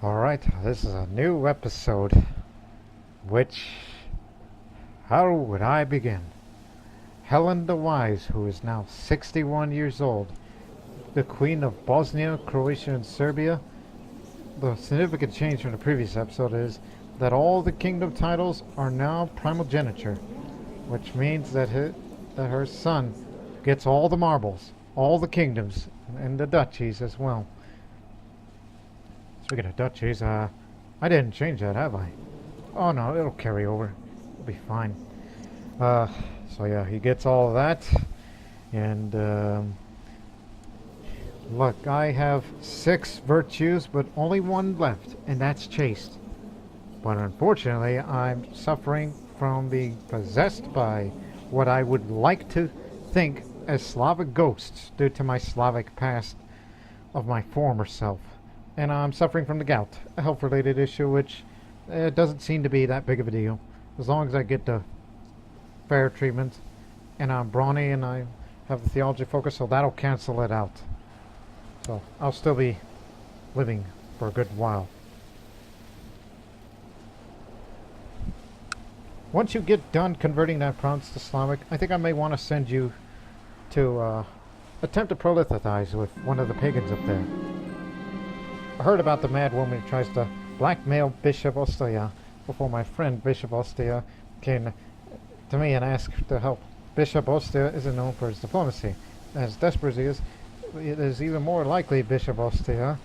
Alright, this is a new episode, which, how would I begin? Helen the Wise, who is now 61 years old, the Queen of Bosnia, Croatia, and Serbia. The significant change from the previous episode is that all the kingdom titles are now primogeniture, which means that her son gets all the marbles, all the kingdoms, and the duchies as well. Speaking of duchies, I didn't change that, have I? Oh no, it'll carry over. It'll be fine. So yeah, he gets all of that. And, look, I have 6 virtues, but only 1 left, and that's chaste. But unfortunately, I'm suffering from being possessed by what I would like to think as Slavic ghosts due to my Slavic past of my former self. And I'm suffering from the gout, a health-related issue, which doesn't seem to be that big of a deal. As long as I get the fair treatment, and I'm brawny, and I have a theology focus, so that'll cancel it out. So I'll still be living for a good while. Once you get done converting that province to Slavic, I think I may want to send you to attempt to prolithize with one of the pagans up there. I heard about the mad woman who tries to blackmail Bishop Ostia before my friend Bishop Ostia came to me and asked to help. Bishop Ostia isn't known for his diplomacy. As desperate as he is, it is even more likely Bishop Ostia,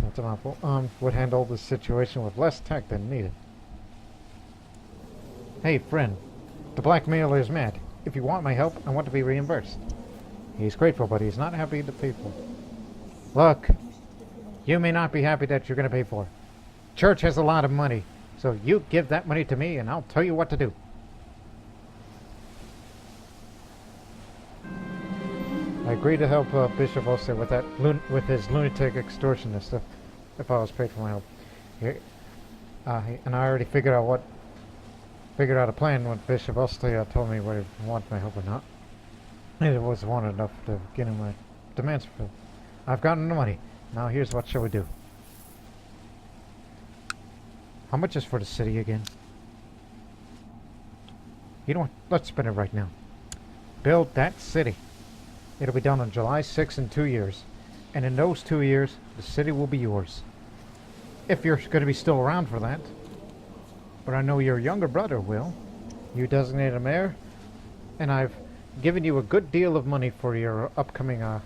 that's a mouthful, would handle the situation with less tact than needed. Hey friend, the blackmailer is mad. If you want my help, I want to be reimbursed. He's grateful, but he's not happy to pay for. Look, you may not be happy that you're going to pay for. Church has a lot of money, so you give that money to me and I'll tell you what to do. I agree to help Bishop Ostia with that with his lunatic extortionist if I was paid for my help. And I already figured out a plan when Bishop Ostia told me whether he wanted my help or not. And it was wanted enough to get him my demands fulfilled. I've gotten the money. Now here's what shall we do. How much is for the city again? You know what? Let's spend it right now. Build that city. It'll be done on July 6th in 2 years. And in those 2 years, the city will be yours. If you're going to be still around for that. But I know your younger brother will. You designate a mayor. And I've given you a good deal of money for your upcoming, what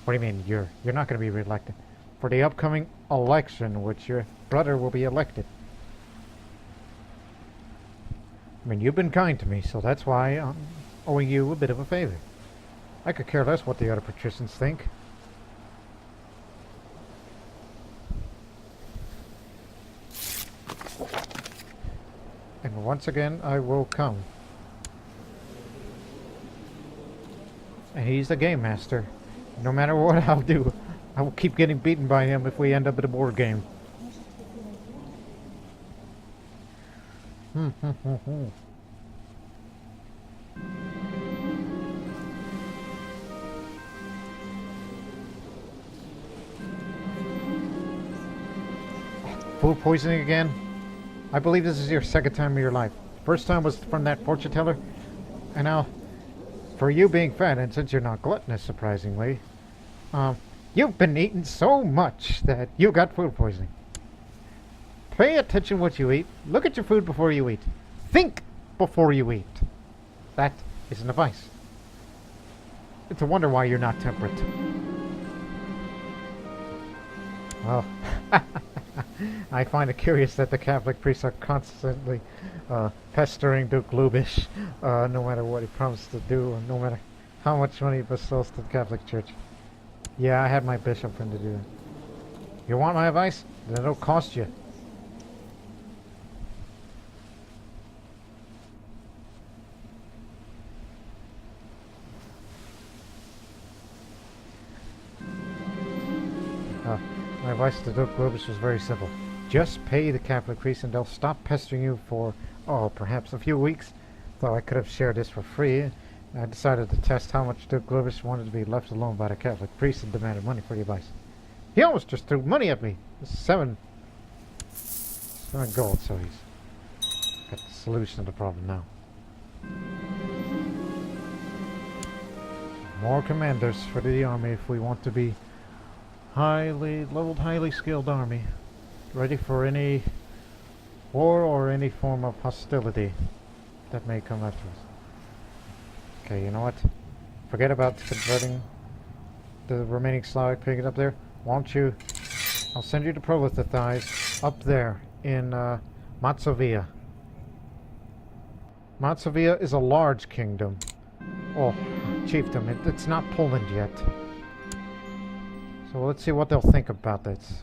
do you mean, you're not going to be reelected? For the upcoming election, which your brother will be elected. I mean, you've been kind to me, so that's why I'm owing you a bit of a favor. I could care less what the other patricians think. And once again, I will come. And he's the game master. No matter what I'll do, I will keep getting beaten by him if we end up at a board game. Food poisoning again? I believe this is your 2nd time of your life. First time was from that fortune teller, and now, for you being fat, and since you're not gluttonous, surprisingly, you've been eating so much that you got food poisoning. Pay attention what you eat. Look at your food before you eat. Think before you eat. That is an advice. It's a wonder why you're not temperate. Well, I find it curious that the Catholic priests are constantly pestering Duke Lubish, no matter what he promised to do, or no matter how much money he bestows to the Catholic Church. Yeah, I had my bishop friend to do that. You want my advice? Then it'll cost you. My advice to Duke Lubish was very simple. Just pay the Catholic priests and they'll stop pestering you for, perhaps a few weeks. Though I could have shared this for free. I decided to test how much Duke Lubish wanted to be left alone by the Catholic priest and demanded money for the advice. He almost just threw money at me. 7 7 gold, so he's got the solution to the problem now. More commanders for the army if we want to be highly leveled, highly skilled army. Ready for any war or any form of hostility that may come after us. Okay, you know what? Forget about converting the remaining Slavic pig up there. Won't you? I'll send you to Prolethithize up there in Matsovia. Matsovia is a large kingdom. Oh, chiefdom. It's not Poland yet. So let's see what they'll think about this.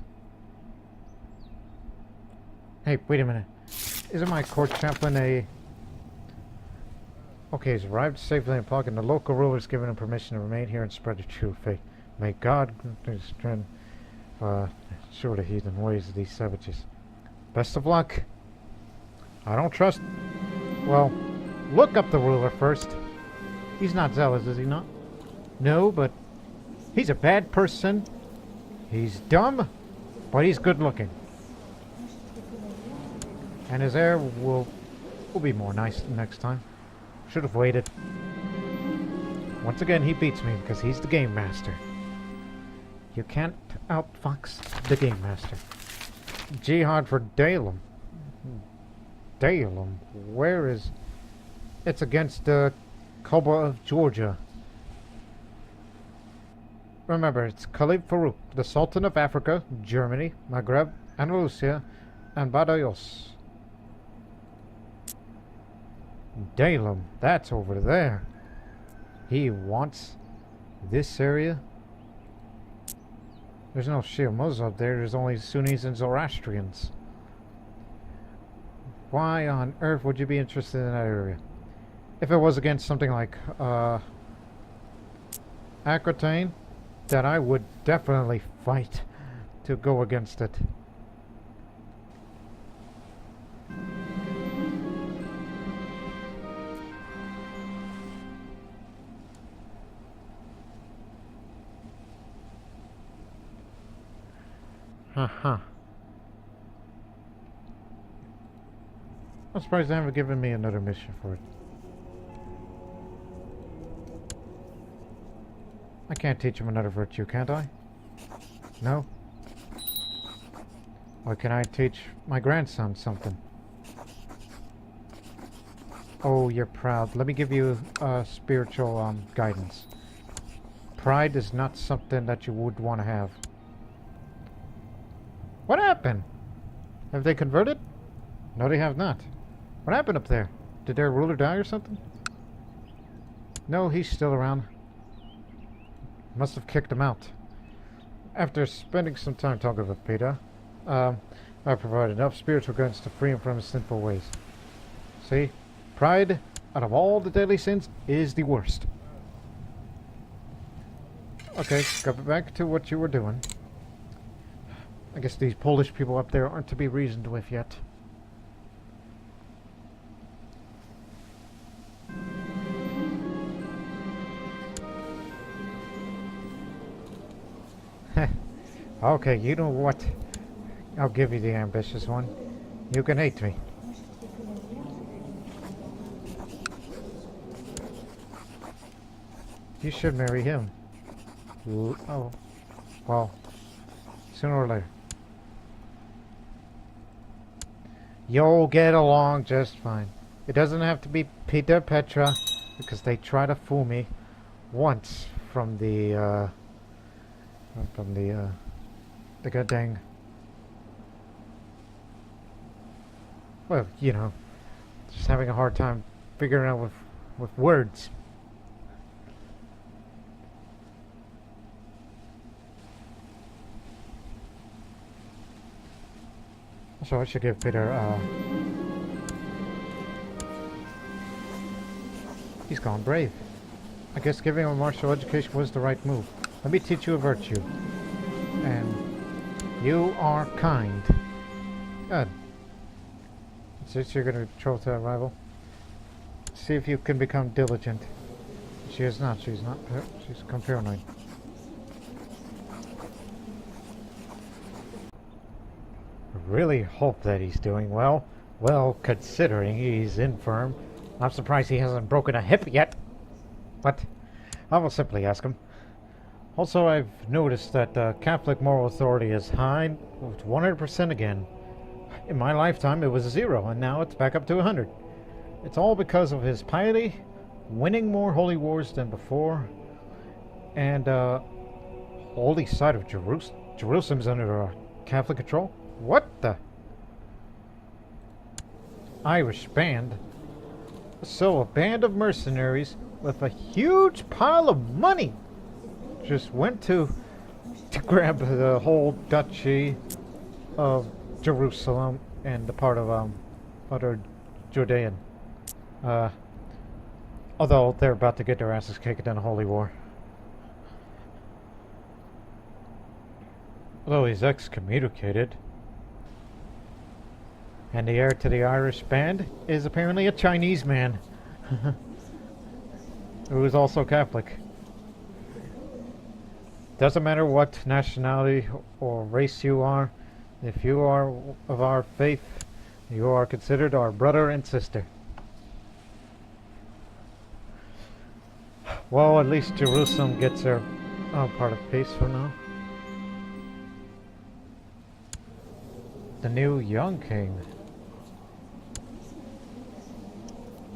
Hey, wait a minute. Isn't my court chaplain a... Okay, he's arrived safely in Prague, and the local ruler's given him permission to remain here and spread the true faith. May God show the heathen ways of these savages. Best of luck. I don't trust... Well, look up the ruler first. He's not zealous, is he not? No, but he's a bad person. He's dumb, but he's good looking. And his heir will be more nice next time. Should have waited. Once again, he beats me because he's the game master. You can't outfox the game master. Jihad for Dalem. Dalem? Where is... It's against the Koba of Georgia. Remember, it's Khalid Farouk, the Sultan of Africa, Germany, Maghreb, Andalusia, and Badajoz. Dalem, that's over there. He wants this area. There's no Shia Muslims up there, there's only Sunnis and Zoroastrians. Why on earth would you be interested in that area? If it was against something like Aquitaine, then I would definitely fight to go against it. Haha. I'm surprised they haven't given me another mission for it. I can't teach him another virtue, can't I? No? Or can I teach my grandson something? Oh, you're proud. Let me give you spiritual guidance. Pride is not something that you would want to have. What happened? Have they converted? No, they have not. What happened up there? Did their ruler die or something? No, he's still around. Must have kicked him out. After spending some time talking with Peter, I provided enough spiritual guidance to free him from his sinful ways. See? Pride, out of all the deadly sins, is the worst. Okay, go back to what you were doing. I guess these Polish people up there aren't to be reasoned with yet. Okay, you know what? I'll give you the ambitious one. You can hate me. You should marry him. Oh, well, sooner or later. You'll get along just fine. It doesn't have to be Peter Petra, because they try to fool me once from the goddamn, well, you know, just having a hard time figuring out with words. So I should give Peter, he's gone brave. I guess giving him a martial education was the right move. Let me teach you a virtue. And you are kind. Good. Since you're going to betroth to a rival, see if you can become diligent. She is not. She's not. She's become paranoid. really hope that he's doing well. Well, considering he's infirm. I'm surprised he hasn't broken a hip yet. But I will simply ask him. Also, I've noticed that Catholic moral authority is high, 100% again. In my lifetime, it was 0, and now it's back up to 100. It's all because of his piety, winning more holy wars than before, and holy site of Jerusalem's under Catholic control. What the? Irish band? So a band of mercenaries with a huge pile of money just went to grab the whole duchy of Jerusalem and the part of other Judean. Although they're about to get their asses kicked in a holy war. Although he's excommunicated. And the heir to the Irish band is apparently a Chinese man. Who is also Catholic. Doesn't matter what nationality or race you are. If you are of our faith, you are considered our brother and sister. Well, at least Jerusalem gets their part of peace for now. The new young king.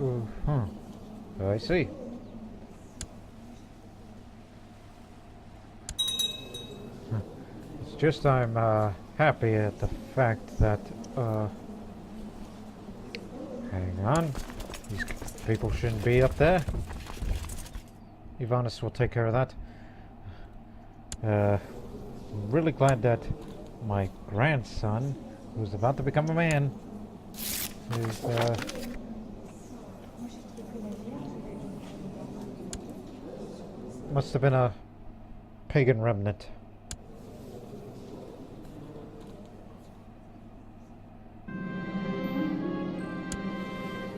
Ooh, huh. I see. It's just I'm happy at the fact that hang on. These people shouldn't be up there. Ivanis will take care of that. I'm really glad that my grandson, who's about to become a man, is must have been a pagan remnant.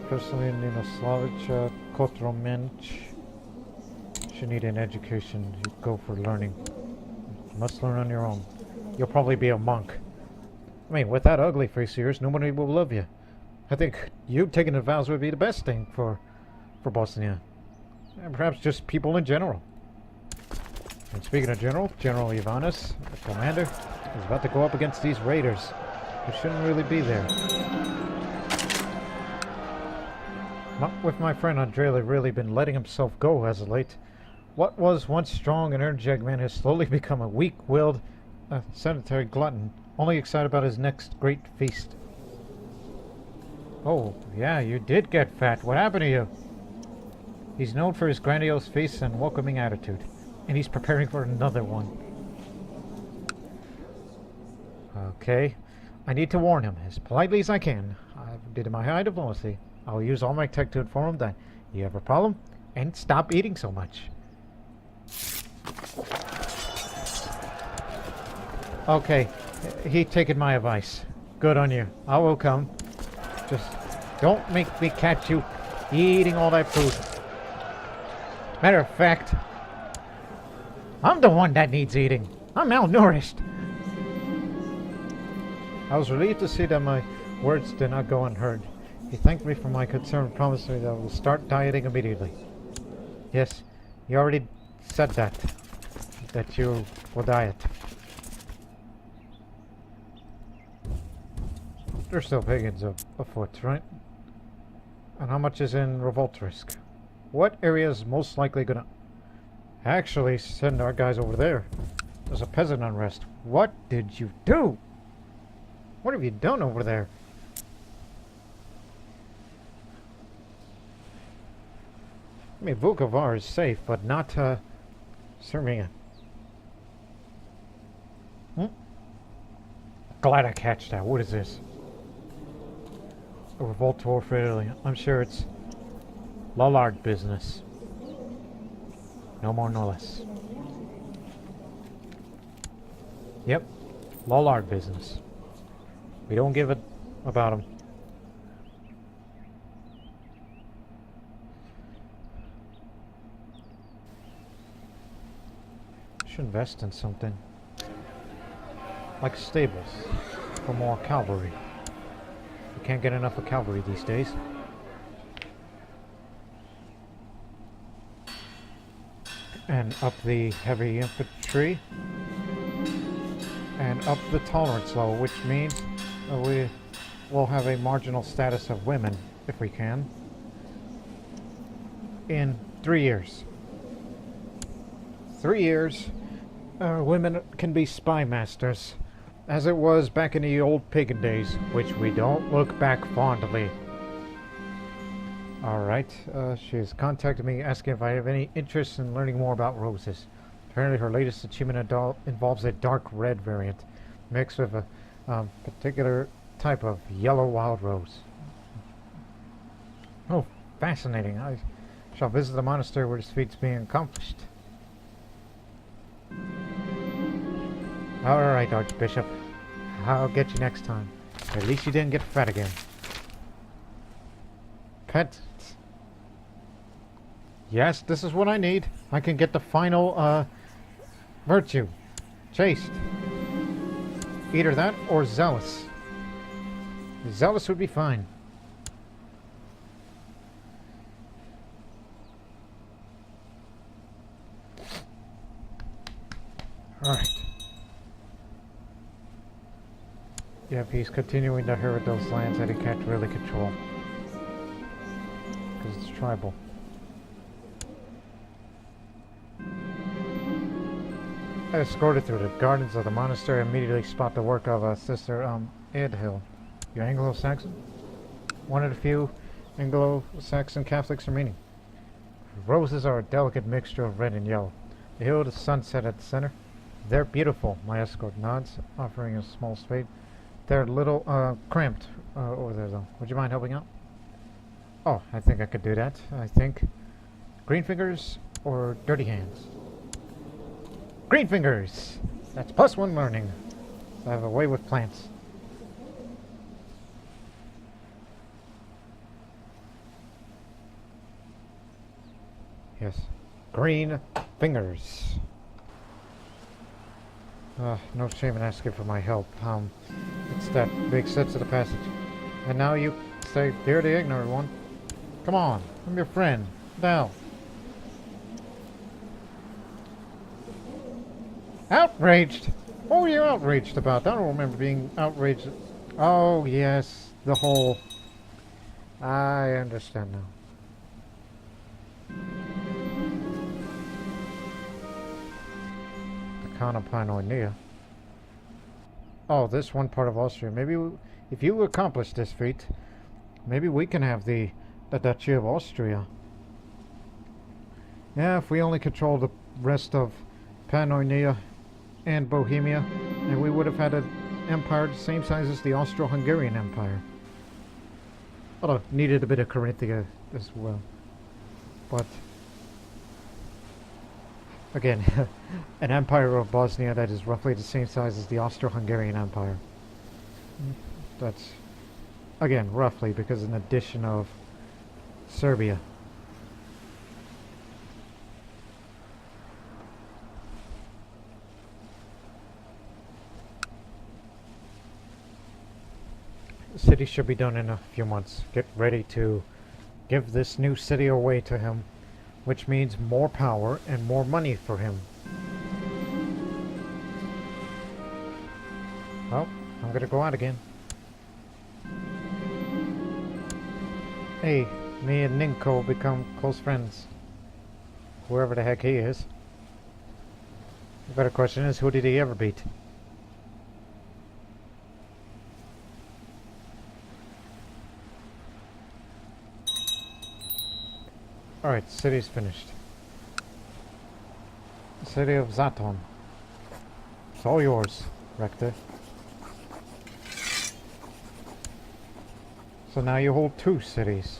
Personally, Ninoslavic Kotromench should need an education. You go for learning. You must learn on your own. You'll probably be a monk. I mean, with that ugly face of yours, nobody will love you. I think you taking the vows would be the best thing for Bosnia. And perhaps just people in general. And speaking of General Ivanis, the commander, is about to go up against these raiders, who shouldn't really be there. With my friend Andrei really been letting himself go as of late. What was once strong and energetic man has slowly become a weak-willed, sedentary glutton, only excited about his next great feast. Oh, yeah, you did get fat. What happened to you? He's known for his grandiose feasts and welcoming attitude. And he's preparing for another one. Okay. I need to warn him as politely as I can. I did my high diplomacy. I'll use all my tech to inform him that you have a problem and stop eating so much. Okay. He taken my advice. Good on you. I will come. Just don't make me catch you eating all that food. Matter of fact, I'm the one that needs eating. I'm malnourished. I was relieved to see that my words did not go unheard. He thanked me for my concern and promised me that I will start dieting immediately. Yes, you already said that you will diet. There's still pagans afoot, right? And how much is in revolt risk? What area is most likely gonna actually send our guys over there? There's a peasant unrest. What did you do? What have you done over there? I mean, Vukovar is safe, but not, Sirmia. Glad I catch that. What is this? A revolt tour for Italy. I'm sure it's Lollard business. No more, no less. Yep. Lollard business. We don't give a about them. Should invest in something. Like stables. for more cavalry. You can't get enough of cavalry these days. And up the heavy infantry. And up the tolerance level, which means we will have a marginal status of women, if we can, in 3 years. 3 years, women can be spy masters, as it was back in the old pagan days, which we don't look back fondly. Alright, she has contacted me asking if I have any interest in learning more about roses. Apparently her latest achievement involves a dark red variant, mixed with a particular type of yellow wild rose. Oh, fascinating. I shall visit the monastery where this feat's being accomplished. Alright, Archbishop. I'll get you next time. At least you didn't get fat again. Pet. Yes, this is what I need. I can get the final, virtue. Chaste. Either that or zealous. Zealous would be fine. Alright. Yep, he's continuing to inherit those lands that he can't really control. Because it's tribal. Escorted through the gardens of the monastery, immediately spot the work of Sister Edhill. You're Anglo-Saxon? One of the few Anglo-Saxon Catholics remaining. Roses are a delicate mixture of red and yellow. The hill of the sunset at the center. They're beautiful, my escort nods, offering a small spade. They're a little cramped over there, though. Would you mind helping out? Oh, I think I could do that. I think. Green fingers or dirty hands? Green fingers! That's +1 learning. I have a way with plants. Yes. Green fingers. No shame in asking for my help. It's that big sense of the passage. And now you say, "Fear the ignorant one." Come on, I'm your friend. Now. Outraged? What were you outraged about? I don't remember being outraged. Oh, yes. The whole... I understand now. The Khan of Pannonia. Oh, this one part of Austria. Maybe if you accomplish this feat, maybe we can have the Duchy of Austria. Yeah, if we only control the rest of Pannonia and Bohemia, and we would have had an empire the same size as the Austro-Hungarian Empire. Although needed a bit of Carinthia as well. But again, an empire of Bosnia that is roughly the same size as the Austro-Hungarian Empire. That's again roughly because an addition of Serbia. The city should be done in a few months. Get ready to give this new city away to him, which means more power and more money for him. Well, I'm gonna go out again. Hey, me and Ninko become close friends. Whoever the heck he is. The better question is, who did he ever beat? Alright, city's finished. City of Zaton. It's all yours, Rector. So now you hold 2 cities.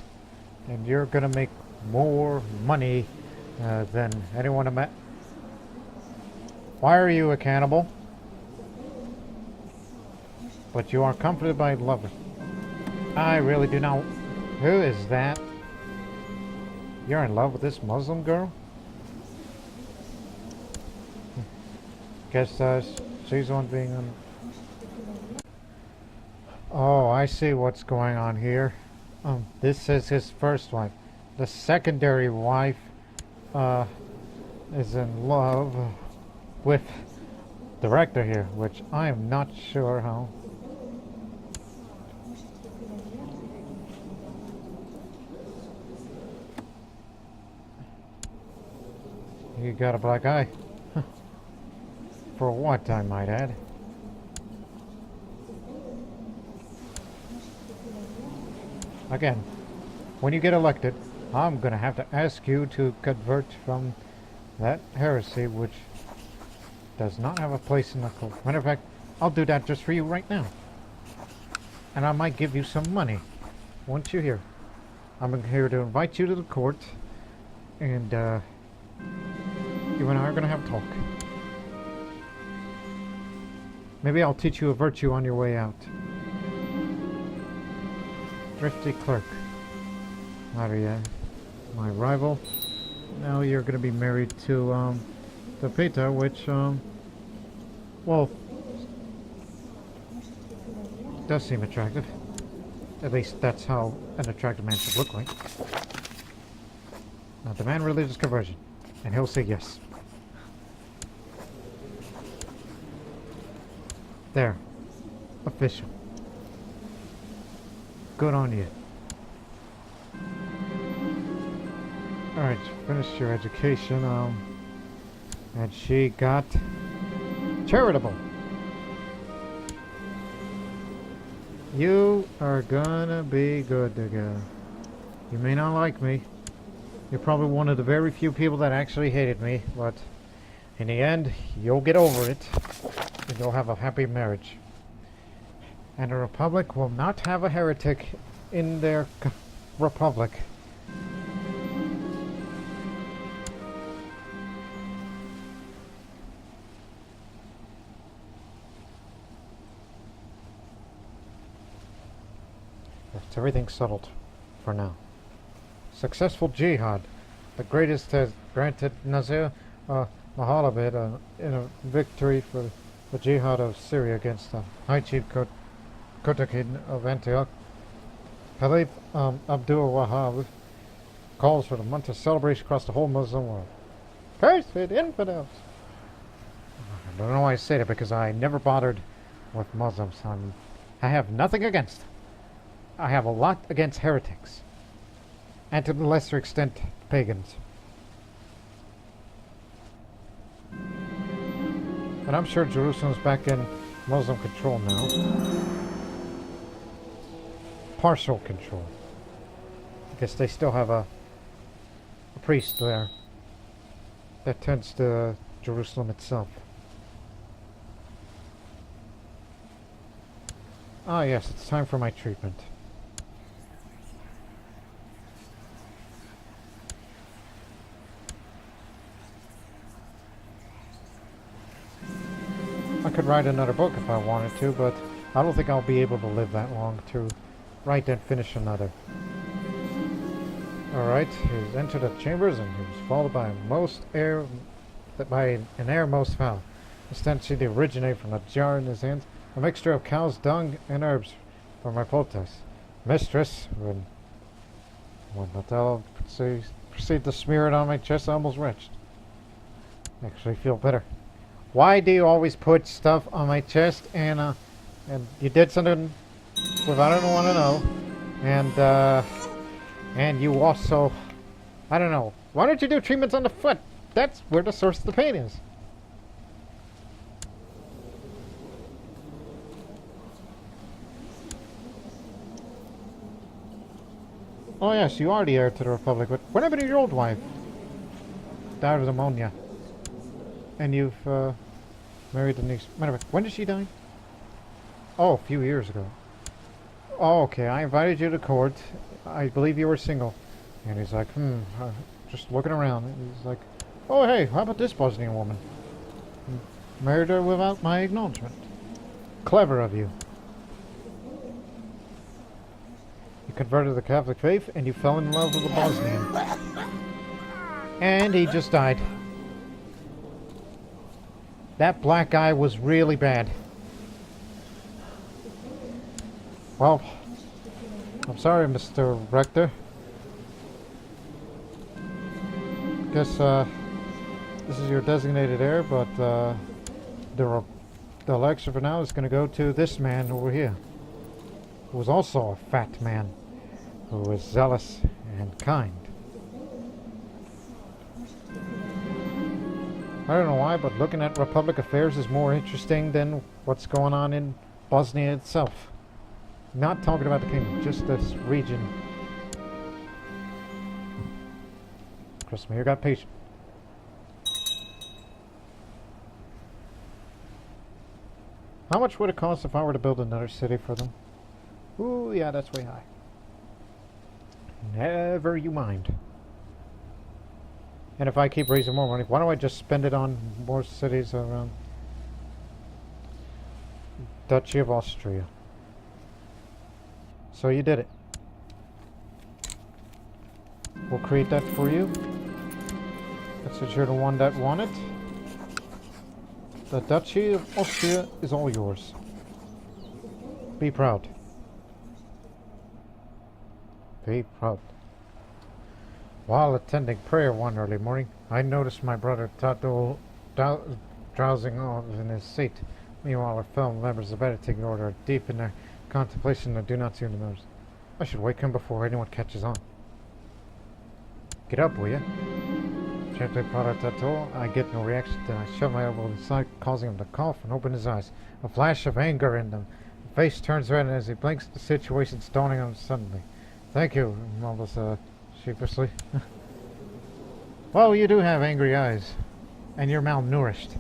And you're gonna make more money than anyone met. Why are you a cannibal? But you are comforted by lover. I really do not... Who is that? You're in love with this Muslim girl? Guess she's the one being Oh, I see what's going on here. This is his first wife. The secondary wife, is in love with the director here, which I am not sure how. You got a black eye. For what, I might add. Again, when you get elected, I'm gonna have to ask you to convert from that heresy, which does not have a place in the cult. Matter of fact, I'll do that just for you right now. And I might give you some money once you're here. I'm here to invite you to the court, and you and I are gonna have a talk. Maybe I'll teach you a virtue on your way out. Thrifty clerk. Maria, my rival. Now you're gonna be married to Peter, which well, does seem attractive. At least that's how an attractive man should look like. Now demand religious conversion, and he'll say yes. There. Official. Good on you. Alright, finished your education, and she got charitable. You are gonna be good to go. You may not like me. You're probably one of the very few people that actually hated me, but in the end, you'll get over it, and you'll have a happy marriage. And the Republic will not have a heretic in their Republic. That's everything settled for now. Successful jihad. The greatest has granted Nazir Mahalabed in a victory for the jihad of Syria against the High Chief Kotakin of Antioch. Caliph Abdul Wahab calls for the month of celebration across the whole Muslim world. Cursed infidels! I don't know why I say that, because I never bothered with Muslims. I have nothing against them. I have a lot against heretics. And to the lesser extent, pagans. But I'm sure Jerusalem's back in Muslim control now. Partial control. I guess they still have a priest there that tends to Jerusalem itself. Ah yes, it's time for my treatment. I could write another book if I wanted to, but I don't think I'll be able to live that long to write and finish another. Alright, he's entered the chambers and he was followed by an air most foul. The stench seemed to originate from a jar in his hands, a mixture of cow's dung and herbs for my poultice. Mistress, when Natal proceeded to smear it on my chest, I almost retched. Actually feel better. Why do you always put stuff on my chest, and you did something without I don't want to know, and you also, I don't know, why don't you do treatments on the foot? That's where the source of the pain is. Oh yes, you are the heir to the Republic, but what happened to your old wife? Died of pneumonia. And you've married a niece. Matter of fact, when did she die? Oh, a few years ago. Oh, okay, I invited you to court. I believe you were single. And he's like, just looking around. And he's like, oh, hey, how about this Bosnian woman? Married her without my acknowledgement. Clever of you. You converted to the Catholic faith, and you fell in love with a Bosnian. And he just died. That black guy was really bad. Well, I'm sorry, Mr. Rector. Guess, this is your designated heir, but, the election for now is going to go to this man over here, who is also a fat man, who is zealous and kind. I don't know why, but looking at Republic affairs is more interesting than what's going on in Bosnia itself. Not talking about the kingdom, just this region. Christmas, you got patience. How much would it cost if I were to build another city for them? Ooh, yeah, that's way high. Never you mind. And if I keep raising more money, why don't I just spend it on more cities around Duchy of Austria? So you did it. We'll create that for you. Since you're the one that won it. The Duchy of Austria is all yours. Be proud. Be proud. While attending prayer one early morning, I noticed my brother Tato drowsing off in his seat. Meanwhile, our fellow members of the Editing Order are deep in their contemplation and do not seem to notice. I should wake him before anyone catches on. Get up, will you? Gently prodded Tato. I get no reaction. Then I shove my elbow inside, causing him to cough and open his eyes. A flash of anger in them. The face turns red, and as he blinks, the situation's dawning on him suddenly. Thank you, mumbles sheepishly. Well, you do have angry eyes. And you're malnourished.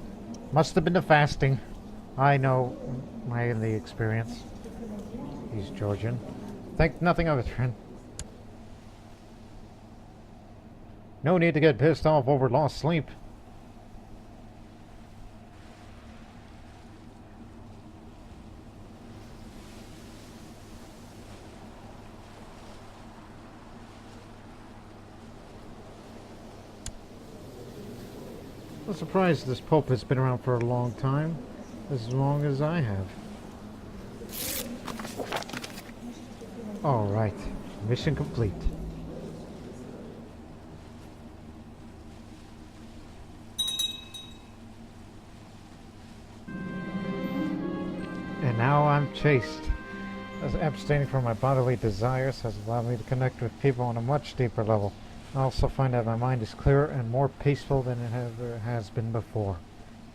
Must have been the fasting. I know my the experience. He's Georgian. Think nothing of it, friend. No need to get pissed off over lost sleep. I'm surprised this Pope has been around for a long time. As long as I have. Alright. Mission complete. And now I'm chaste. As abstaining from my bodily desires has allowed me to connect with people on a much deeper level. I also find that my mind is clearer and more peaceful than it ever has been before.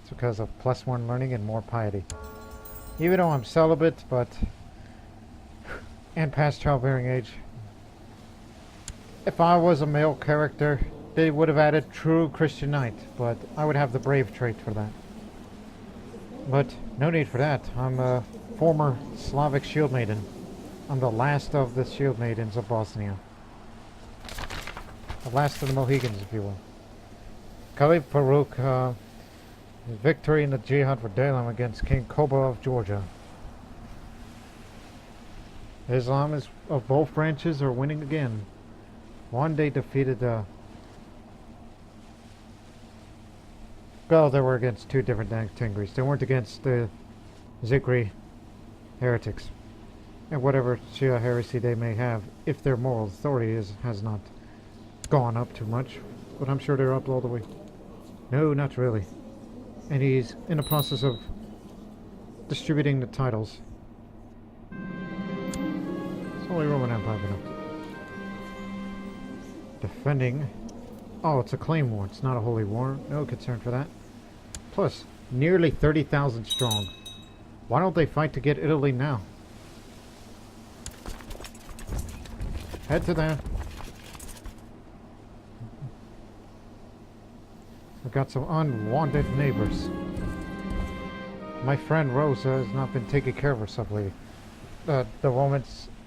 It's because of +1 learning and more piety. Even though I'm celibate, and past childbearing age, if I was a male character, they would have added true Christian knight, but I would have the brave trait for that. But no need for that. I'm a former Slavic Shieldmaiden. I'm the last of the Shieldmaidens of Bosnia. The last of the Mohegans, if you will. Caliph Farouk, his victory in the jihad for Dalam against King Koba of Georgia. Islam is of both branches are winning again. One they defeated well, they were against two different Tengris. They weren't against the Zikri heretics. And whatever Shia heresy they may have, if their moral authority has not gone up too much. But I'm sure they're up all the way. No, not really. And he's in the process of distributing the titles. It's only Roman Empire been up to. Defending. Oh, it's a claim war. It's not a holy war. No concern for that. Plus, nearly 30,000 strong. Why don't they fight to get Italy now? Head to there. I've got some unwanted neighbors. My friend Rosa has not been taking care of herself lately. The woman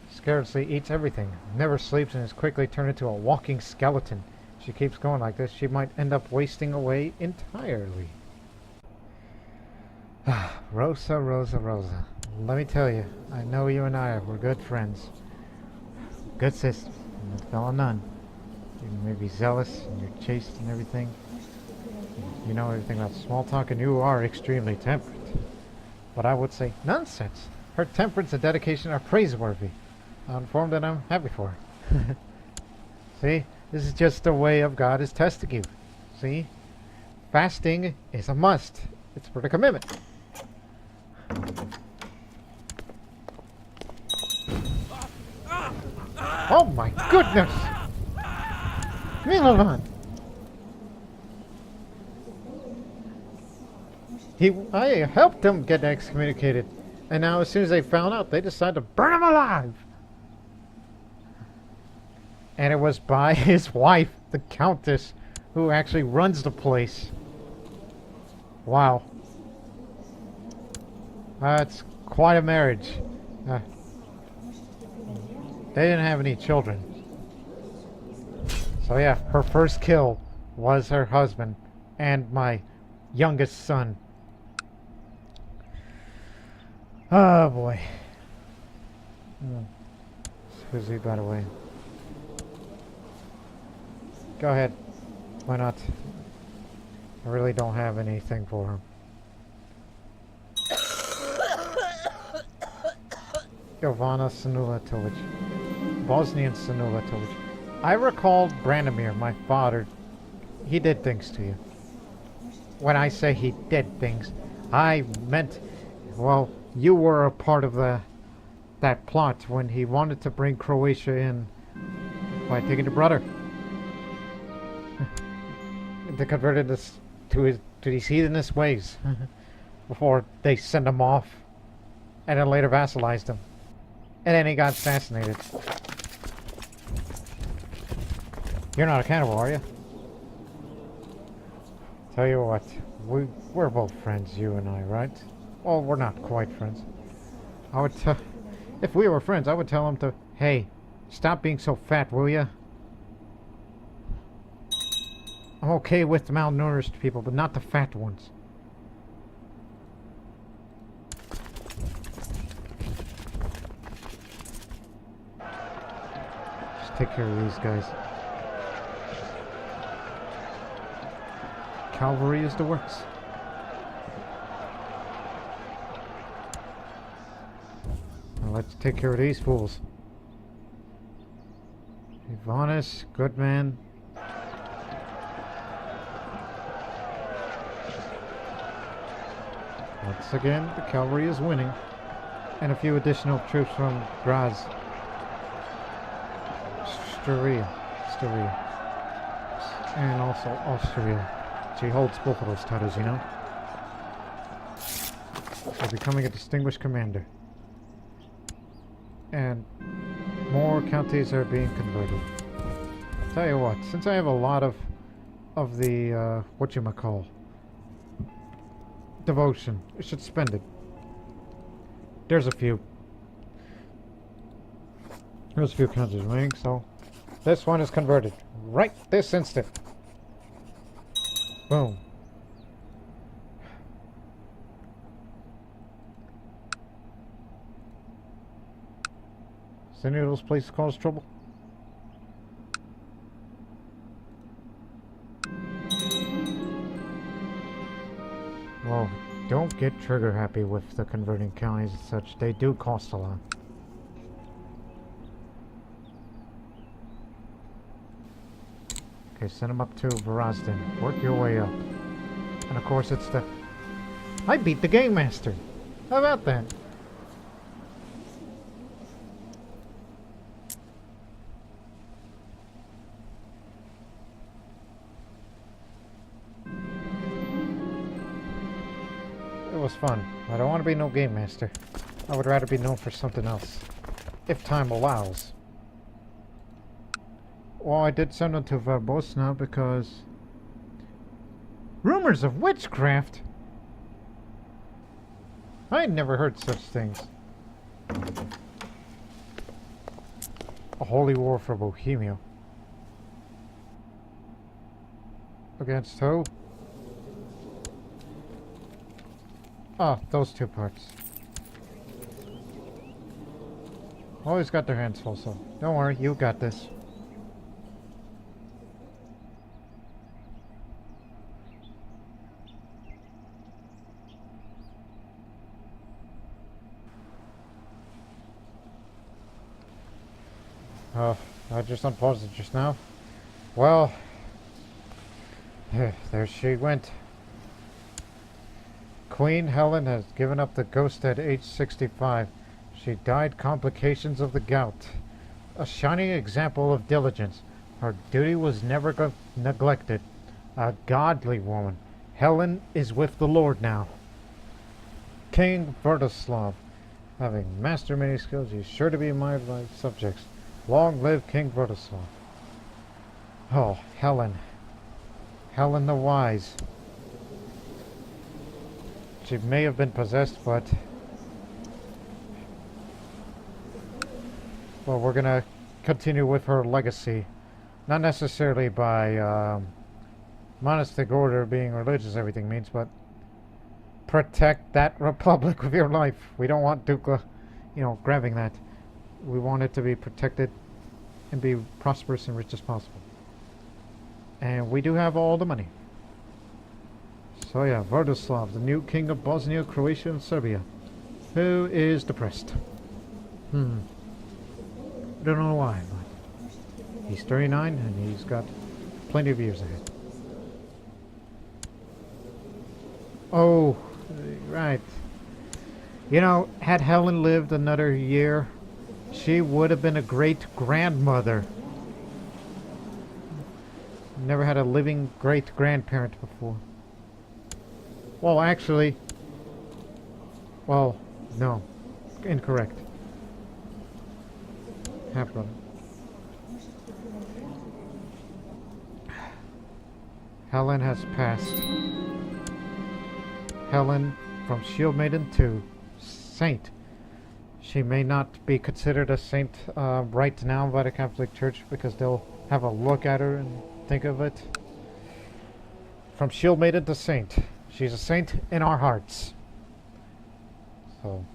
scarcely eats everything, never sleeps, and is quickly turned into a walking skeleton. If she keeps going like this, she might end up wasting away entirely. Rosa, Rosa, Rosa. Let me tell you, I know you and I were good friends. Good sister. And a fellow nun. You may be zealous and you're chaste and everything. You know everything about small talk and you are extremely temperate. But I would say, nonsense. Her temperance and dedication are praiseworthy. I'm informed that I'm happy for her. See? This is just a way of God is testing you. See? Fasting is a must. It's for the commitment. Oh my goodness! Milovan! I helped them get excommunicated. And now as soon as they found out, they decided to burn him alive! And it was by his wife, the Countess, who actually runs the place. Wow. That's quite a marriage. They didn't have any children. So yeah, her first kill was her husband and my youngest son. Oh boy. Susie, by the way. Go ahead. Why not? I really don't have anything for her. Ivana Sanulatovic. Bosnian Sanulatovic. I recalled Branimir, my father. He did things to you. When I say he did things, I meant, well, you were a part of that plot when he wanted to bring Croatia in by taking your brother. They converted us to these heathenist ways before they sent him off and then later vassalized him. And then he got assassinated. You're not a cannibal, are you? Tell you what, we're both friends, you and I, right? Well, we're not quite friends. I would if we were friends, I would tell him to, hey, stop being so fat, will ya? I'm okay with the malnourished people, but not the fat ones. Just take care of these guys. Cavalry is the works. Now let's take care of these fools. Ivanis, good man. Once again, the cavalry is winning. And a few additional troops from Graz. Styria. And also Austria. She holds both of those titles, you know. So becoming a distinguished commander. And more counties are being converted. Tell you what, since I have a lot of the whatchamacall, devotion, I should spend it. There's a few counties remaining, so this one is converted right this instant. Boom. Does any of those places cause trouble? Well, don't get trigger happy with the converting counties and such. They do cost a lot. Okay, send them up to Varazdin. Work your way up. And of course it's the... I beat the Game Master! How about that? It was fun. I don't want to be no Game Master. I would rather be known for something else. If time allows. Well, I did send them to Verbosna because... Rumors of witchcraft? I had never heard such things. A holy war for Bohemia. Against who? Ah, those two parts. Always got their hands full, so don't worry, you got this. I just unpaused it just now. Well, there she went. Queen Helen has given up the ghost at age 65. She died complications of the gout. A shining example of diligence. Her duty was never neglected. A godly woman. Helen is with the Lord now. King Vertislav. Having mastered many skills, he is sure to be admired by subjects. Long live King Vertislav. Oh, Helen. Helen the Wise. She may have been possessed, but... well, we're gonna continue with her legacy. Not necessarily by Monastic Order being religious, everything means, but protect that republic with your life. We don't want Duke, grabbing that. We want it to be protected and be prosperous and rich as possible. And we do have all the money. So yeah, Vertislav, the new king of Bosnia, Croatia, and Serbia, who is depressed. I don't know why, but he's 39 and he's got plenty of years ahead. Oh, right. You know, had Helen lived another year, she would have been a great-grandmother. Never had a living great-grandparent before. Well, actually... well, no. Incorrect. Half-brother. Helen has passed. Helen from Shieldmaiden to saint. She may not be considered a saint right now by the Catholic Church because they'll have a look at her and think of it. From Shieldmaiden to saint. She's a saint in our hearts. So.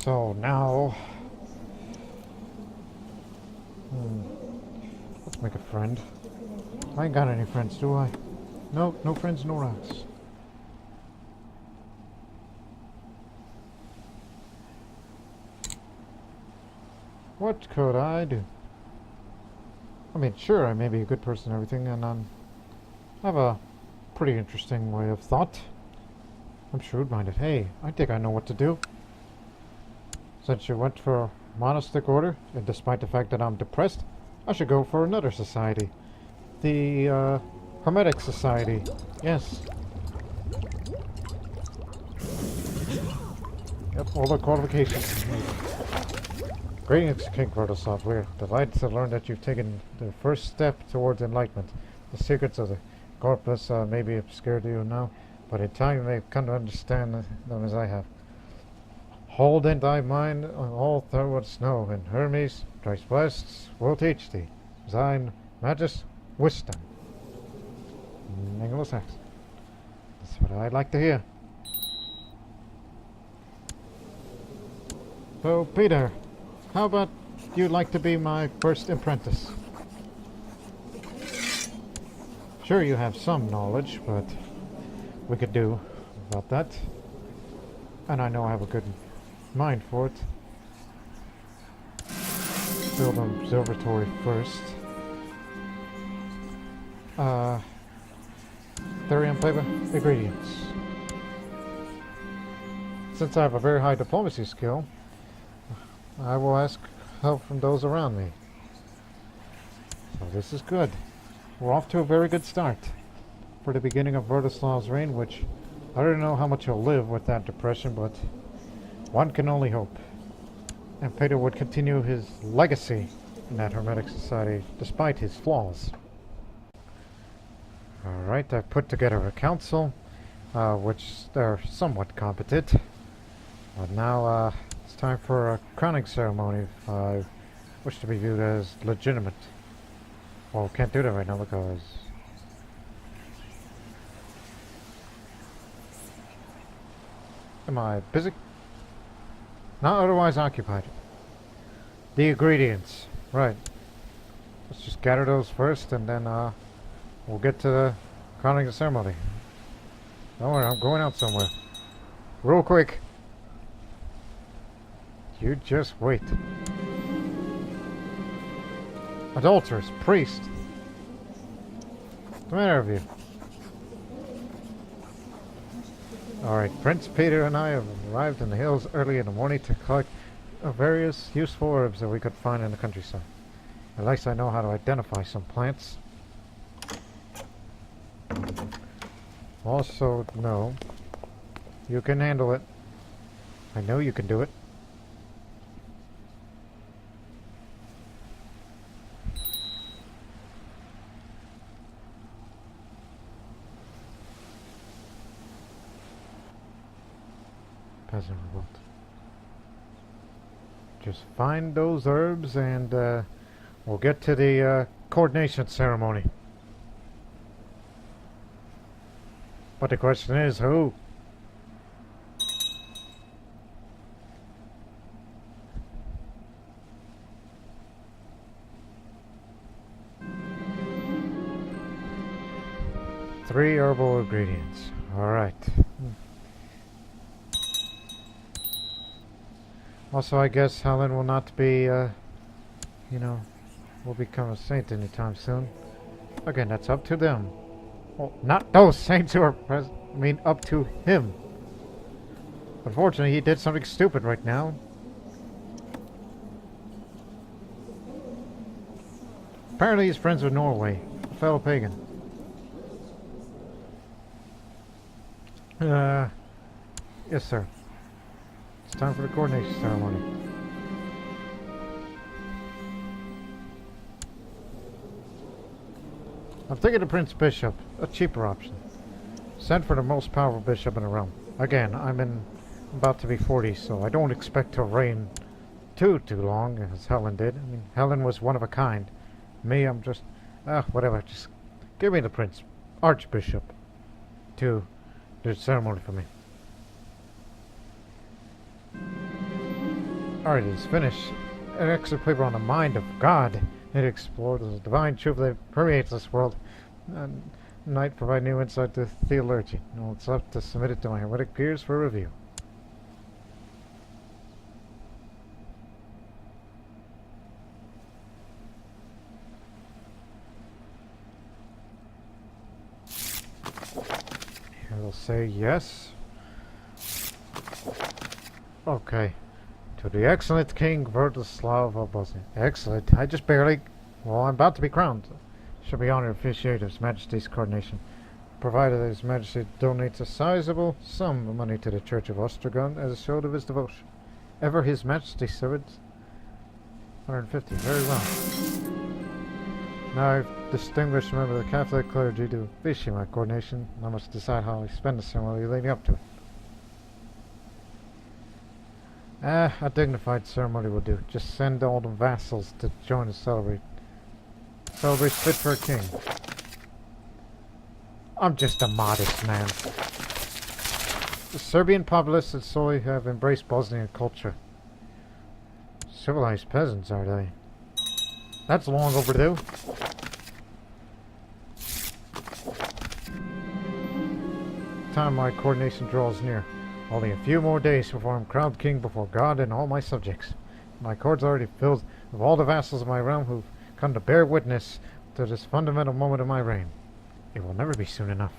So now. Let's make a friend. I ain't got any friends, do I? No, no friends, no rocks. What could I do? I mean, sure, I may be a good person and everything, and I have a pretty interesting way of thought. I'm shrewd-minded. Hey, I think I know what to do. Since you went for Monastic Order, and despite the fact that I'm depressed, I should go for another society. The, Hermetic Society. Yes. Yep, all the qualifications. Greetings, King Vertislav. We're delighted to learn that you've taken the first step towards enlightenment. The secrets of the corpus may be obscure to you now, but in time you may come to understand them as I have. Hold in thy mind all thou wouldst know, and Hermes, Christ blessed, will teach thee. Thine Majesty wisdom. Anglo-Saxon. That's what I'd like to hear. So, Peter, how about you'd like to be my first apprentice? Sure, you have some knowledge, but we could do about that. And I know I have a good mind for it. Build an observatory first. Therium paper, ingredients. Since I have a very high diplomacy skill, I will ask help from those around me. So this is good. We're off to a very good start for the beginning of Vertislav's reign, which I don't know how much he'll live with that depression, but one can only hope. And Peter would continue his legacy in that Hermetic Society, despite his flaws. Alright, I've put together a council, which they're somewhat competent. But now, it's time for a crowning ceremony if I wish to be viewed as legitimate. Well, can't do that right now because... am I busy? Not otherwise occupied. The ingredients. Right. Let's just gather those first and then we'll get to the crowning ceremony. Don't worry, I'm going out somewhere. Real quick. You just wait. Adulterous priest. What's the matter with you? Alright, Prince Peter and I have arrived in the hills early in the morning to collect various useful herbs that we could find in the countryside. At least I know how to identify some plants. Also, no. You can handle it. I know you can do it. Peasant revolt. Just find those herbs and we'll get to the coordination ceremony. But the question is, who? Three herbal ingredients. Alright. Also, I guess Helen will not be, you know, will become a saint anytime soon. Again, that's up to them. Well, not those saints who are present. I mean, up to him. Unfortunately, he did something stupid right now. Apparently, he's friends with Norway, a fellow pagan. Yes, sir. It's time for the coordination ceremony. I'm thinking of Prince Bishop, a cheaper option. Sent for the most powerful bishop in the realm. Again, I'm about to be 40, so I don't expect to reign too long, as Helen did. I mean, Helen was one of a kind. Me, I'm just, whatever. Just give me the prince, archbishop, to do the ceremony for me. Alright, it's finished. An extra paper on the mind of God. It explores the divine truth that permeates this world. And night provide new insight to theology. Well, it's left to submit it to my hermetic peers for review. Here they'll say yes. Okay. To the excellent King Vertislav of Bosnia. Excellent. I just barely... Well, I'm about to be crowned. Should be honored to officiate His Majesty's coronation, provided that His Majesty donates a sizable sum of money to the Church of Ostragon as a show of his devotion. Ever His Majesty's servant? 150. Very well. Now I've distinguished member of the Catholic clergy to officiate my coronation. I must decide how I spend the ceremony leading up to it. A dignified ceremony will do. Just send all the vassals to join us celebrate. Celebrate fit for a king. I'm just a modest man. The Serbian populace and solely have embraced Bosnian culture. Civilized peasants, are they? That's long overdue. Time my coordination draws near. Only a few more days before I'm crowned king before God and all my subjects. My court's already filled with all the vassals of my realm who've come to bear witness to this fundamental moment of my reign. It will never be soon enough.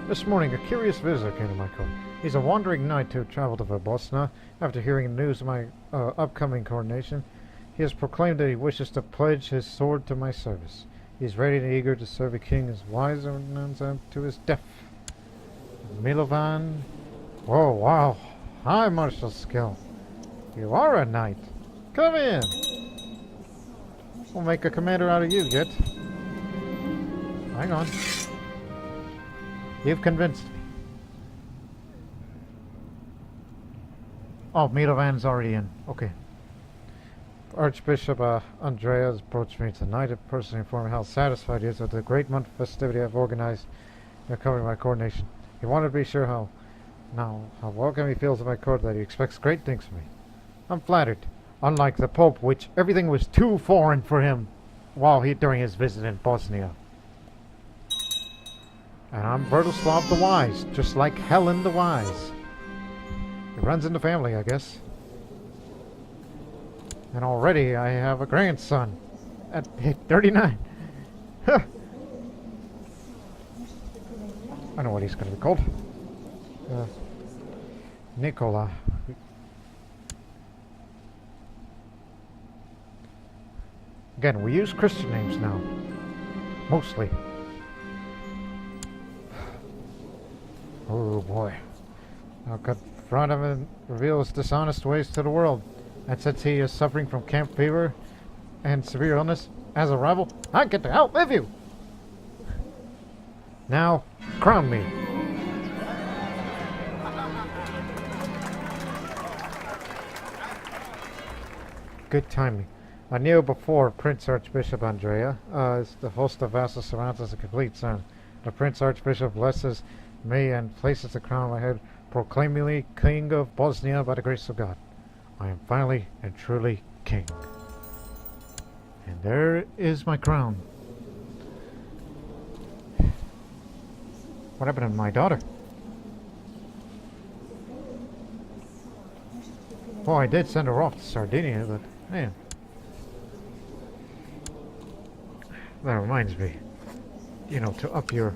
This morning, a curious visitor came to my court. He's a wandering knight who traveled to Bosnia after hearing the news of my upcoming coronation. He has proclaimed that he wishes to pledge his sword to my service. He is ready and eager to serve a king as wise and to his death. Milovan. Whoa, wow. High martial skill. You are a knight. Come in. We'll make a commander out of you yet. Hang on. You've convinced me. Oh, Milovan's already in. Okay. Archbishop Andreas approached me tonight and personally informed me how satisfied he is with the great month of festivity I've organized in covering my coronation. He wanted to be sure how welcome he feels at my court, that he expects great things from me. I'm flattered. Unlike the Pope, which everything was too foreign for him during his visit in Bosnia. And I'm Bertoslav the Wise, just like Helen the Wise. It runs in the family, I guess. And already I have a grandson at 39. I know what he's going to be called. Nicola. Again, we use Christian names now. Mostly. Oh boy. I'll confront him and reveal his dishonest ways to the world. And since he is suffering from camp fever and severe illness as a rebel, I get to outlive you! Now, crown me. Good timing. I knew before Prince Archbishop Andrea is the host of vassals surrounds as a complete son. The Prince Archbishop blesses me and places the crown on my head, proclaiming me King of Bosnia by the grace of God. I am finally and truly king. And there is my crown. What happened to my daughter? Well, I did send her off to Sardinia, but man. That reminds me, you know, to up your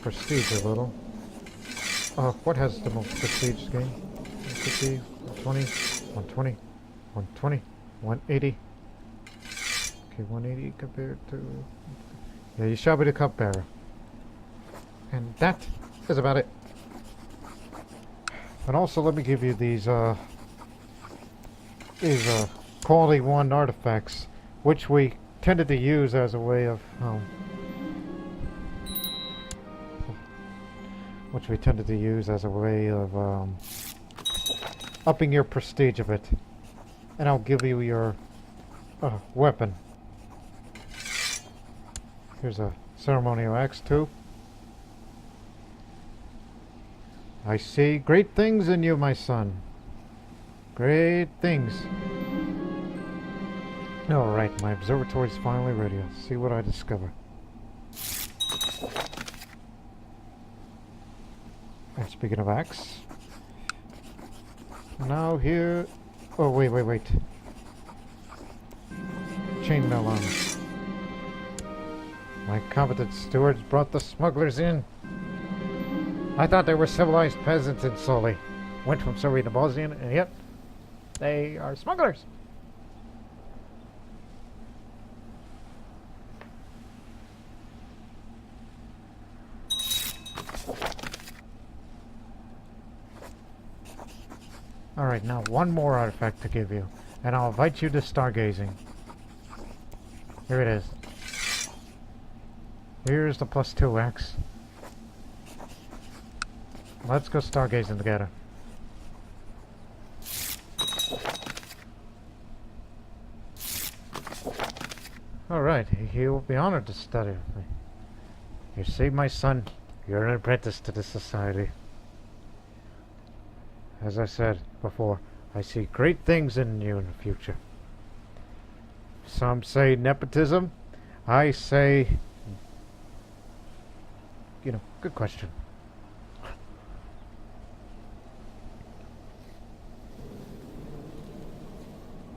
prestige a little. What has the most prestige game? 150, 120, 120, 120, 180. Okay, 180 compared to... Yeah, you shall be the cupbearer. And that is about it. And also let me give you these quality 1 artifacts, which we tended to use as a way of upping your prestige a bit. And I'll give you your weapon. Here's a ceremonial axe too. I see great things in you, my son. Great things. Alright, my observatory's finally ready. I'll see what I discover. And speaking of axe, now here... Oh, wait. Chainmail armor. My competent stewards brought the smugglers in. I thought they were civilized peasants in Soli. Went from Serbia to Bosnia, and yet they are smugglers. Alright, now one more artifact to give you, and I'll invite you to stargazing. Here it is. Here's the +2 axe. Let's go stargazing together. Alright, he will be honored to study with me. You see, my son, you're an apprentice to this society. As I said before, I see great things in you in the future. Some say nepotism. I say... You know, good question.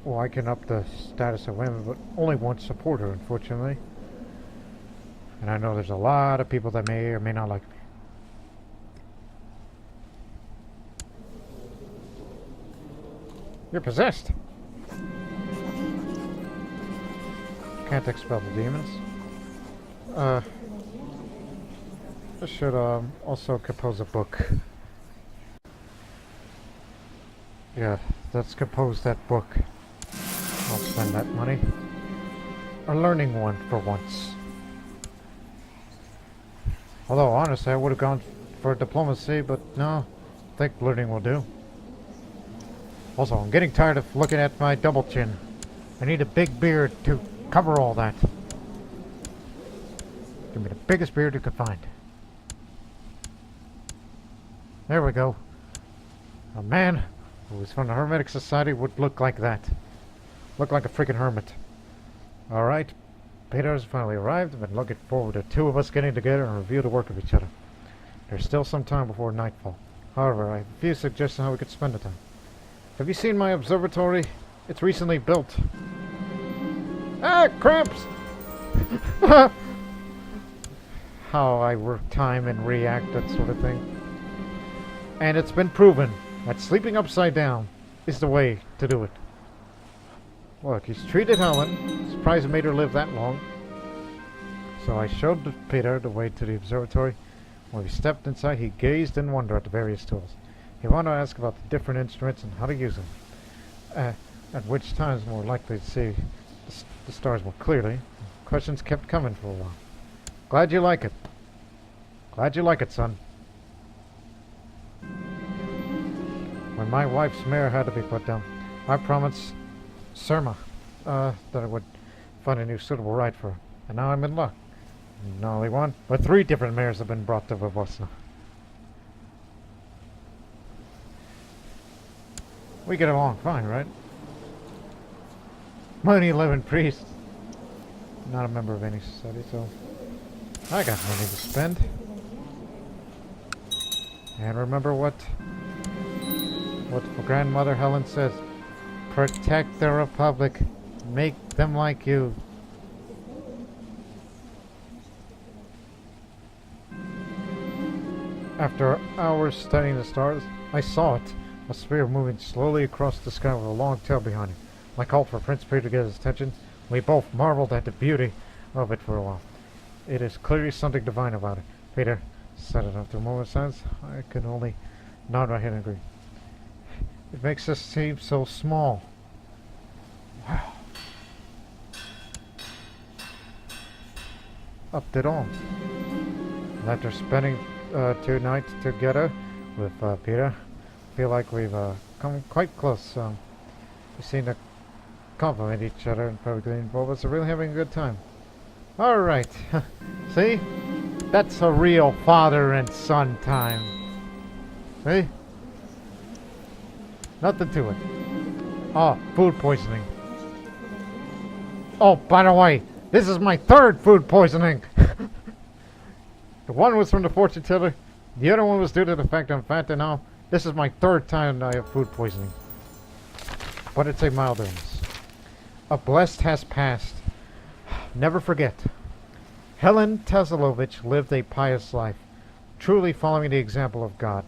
Well, I can up the status of women, but only one supporter, unfortunately. And I know there's a lot of people that may or may not like me. You're possessed. Can't expel the demons. I should also compose a book. Yeah, let's compose that book. I'll spend that money. A learning one for once. Although honestly I would have gone for diplomacy, but no, I think learning will do. Also, I'm getting tired of looking at my double chin. I need a big beard to cover all that. Give me the biggest beard you can find. There we go. A man who was from the Hermetic Society would look like that. Look like a freaking hermit. Alright. Peter has finally arrived. I've been looking forward to two of us getting together and review the work of each other. There's still some time before nightfall. However, I have a few suggestions on how we could spend the time. Have you seen my observatory? It's recently built. Ah, cramps! How I work time and react, that sort of thing. And it's been proven that sleeping upside down is the way to do it. Look, he's treated Helen. Surprised it made her live that long. So I showed Peter the way to the observatory. When we stepped inside, he gazed in wonder at the various tools. He wanted to ask about the different instruments and how to use them. At which times more likely to see the stars more clearly. Questions kept coming for a while. Glad you like it. Glad you like it, son. When my wife's mare had to be put down, I promised Surma that I would find a new suitable ride for her. And now I'm in luck. Not only one, but 3 different mares have been brought to Bosnia. We get along fine, right? I'm only 11 priest. Not a member of any society, so I got money to spend. And remember what Grandmother Helen says. Protect the Republic. Make them like you. After hours studying the stars, I saw it. A sphere moving slowly across the sky with a long tail behind it. I called for Prince Peter to get his attention. We both marveled at the beauty of it for a while. It is clearly something divine about it. Peter said it after a moment's silence. I could only nod my head and agree. It makes us seem so small. Wow. Up to dawn. And after spending 2 nights together with Peter, I feel like we've come quite close. We seem to compliment each other and publicly involve us. Are really having a good time. Alright. See? That's a real father and son time. See? Nothing to it. Oh, food poisoning. Oh, by the way, this is my 3rd food poisoning. The one was from the fortune teller. The other one was due to the fact I'm fat, and now this is my 3rd time I have food poisoning. But it's a mild illness. A blessed has passed. Never forget. Helen Tezalovic lived a pious life, truly following the example of God.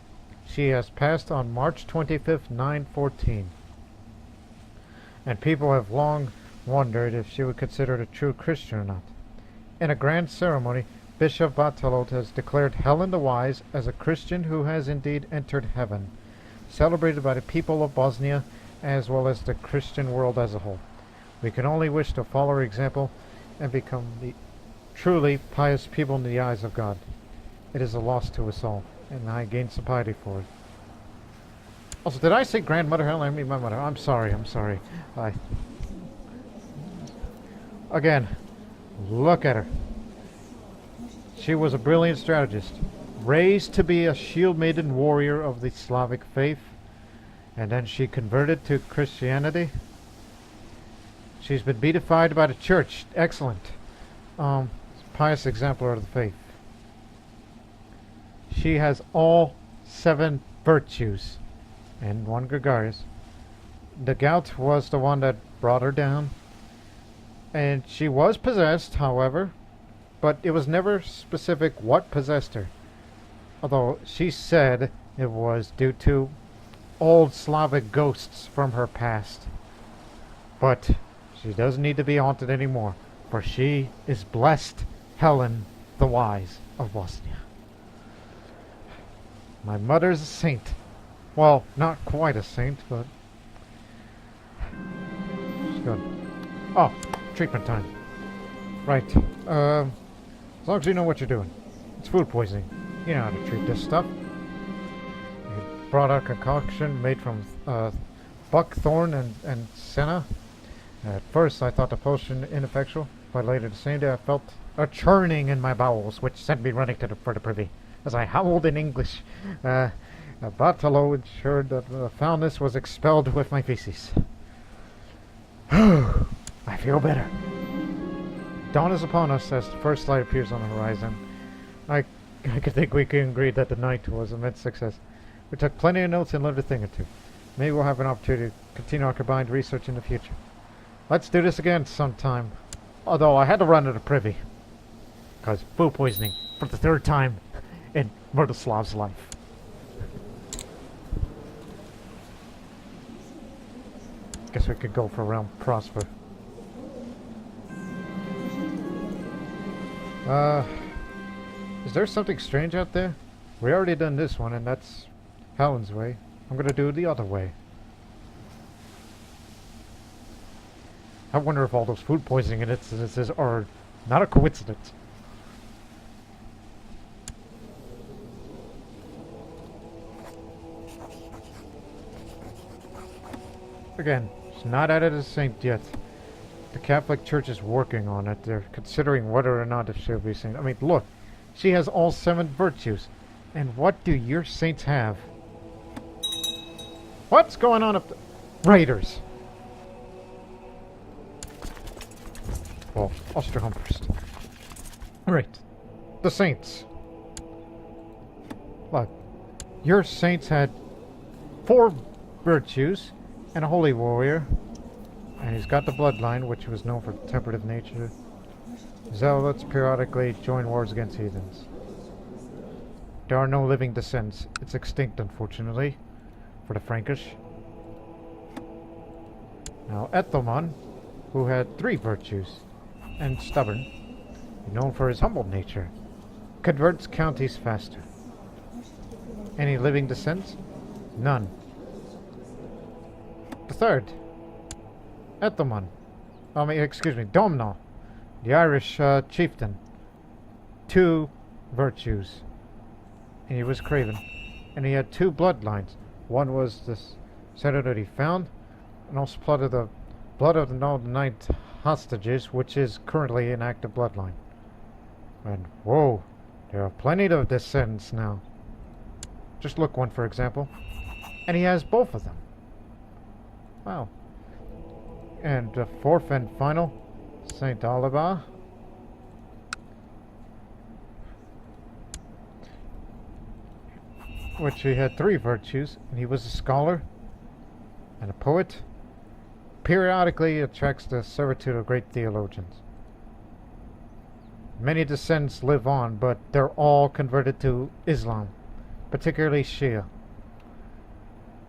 She has passed on March 25th, 914. And people have long wondered if she would consider it a true Christian or not. In a grand ceremony, Bishop Bartolot has declared Helen the Wise as a Christian who has indeed entered heaven, celebrated by the people of Bosnia as well as the Christian world as a whole. We can only wish to follow her example and become the truly pious people in the eyes of God. It is a loss to us all, and I gain some piety for it. Also, did I say Grandmother Helen? I mean my mother. I'm sorry. Again, look at her. She was a brilliant strategist, raised to be a Shieldmaiden warrior of the Slavic faith, and then she converted to Christianity. She's been beatified by the church. Excellent. Pious exemplar of the faith. She has all 7 virtues, and 1 gregarious. The gout was the one that brought her down, and she was possessed, however, but it was never specific what possessed her, although she said it was due to old Slavic ghosts from her past. But she doesn't need to be haunted anymore, for she is blessed Helen the Wise of Bosnia. My mother's a saint. Well, not quite a saint, but she's good. Oh, treatment time. Right. As long as you know what you're doing. It's food poisoning. You know how to treat this stuff. You brought out a concoction made from buckthorn and senna. At first I thought the potion ineffectual, but later the same day I felt a churning in my bowels, which sent me running for the privy. As I howled in English, Bartolo ensured that the foulness was expelled with my feces. I feel better. Dawn is upon us as the first light appears on the horizon. I think we can agree that the night was a immense success. We took plenty of notes and learned a thing or two. Maybe we'll have an opportunity to continue our combined research in the future. Let's do this again sometime. Although I had to run to the privy. Because food poisoning for the third time in Murdaslav's life. Guess we could go for around Prosper. Is there something strange out there? We already done this one, and that's Helen's way. I'm gonna do it the other way. I wonder if all those food poisoning incidences are not a coincidence. Again, it's not added as a saint yet. The Catholic Church is working on it. They're considering whether or not it should be a saint. I mean, look. She has all 7 virtues. And what do your saints have? What's going on up the... Raiders! Well, Osterholm first. Alright. The saints. Look. Your saints had 4 virtues and a holy warrior. And he's got the bloodline, which was known for temperative nature. Zealots periodically join wars against heathens. There are no living descendants. It's extinct, unfortunately, for the Frankish. Now, Ethelman, who had 3 virtues, and stubborn, known for his humble nature, converts counties faster. Any living descendants? None. The 3rd, Ethelman. Domhnall, the Irish chieftain. 2 virtues. And he was craven. And he had 2 bloodlines. One was this setter that he found, and also plotted the blood of the 9 hostages, which is currently an active bloodline. And whoa, there are plenty of descendants now. Just look one, for example. And he has both of them. Wow. And the 4th and final, Saint Oliver. Which he had 3 virtues, and he was a scholar and a poet. Periodically attracts the servitude of great theologians. Many descendants live on, but they're all converted to Islam, particularly Shia.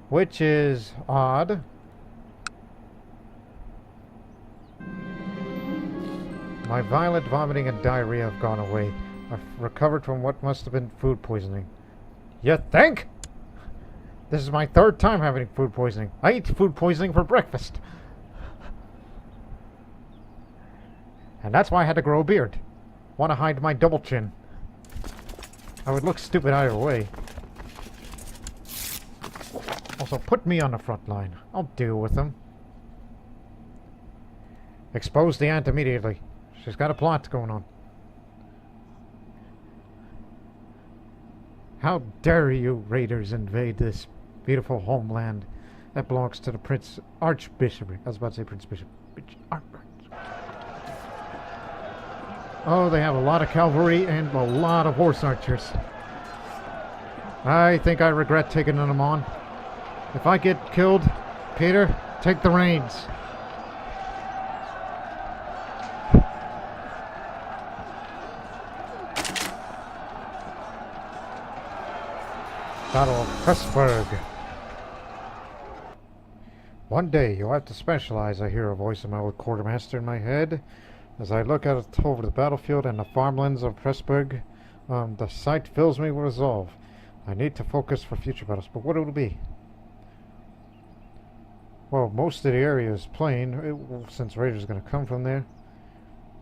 Which is odd. My violent vomiting and diarrhea have gone away. I've recovered from what must have been food poisoning. You think? This is my 3rd time having food poisoning. I eat food poisoning for breakfast. And that's why I had to grow a beard. Want to hide my double chin. I would look stupid either way. Also, put me on the front line. I'll deal with them. Expose the aunt immediately. She's got a plot going on. How dare you raiders invade this beautiful homeland that belongs to the Archbishopric. I was about to say Prince Bishop. Oh, they have a lot of cavalry and a lot of horse archers. I think I regret taking them on. If I get killed, Peter, take the reins. Battle of Pressburg. One day you'll have to specialize, I hear a voice of my old quartermaster in my head. As I look out over the battlefield and the farmlands of Pressburg, the sight fills me with resolve. I need to focus for future battles, but what will it be? Well, most of the area is plain, since raiders are going to come from there.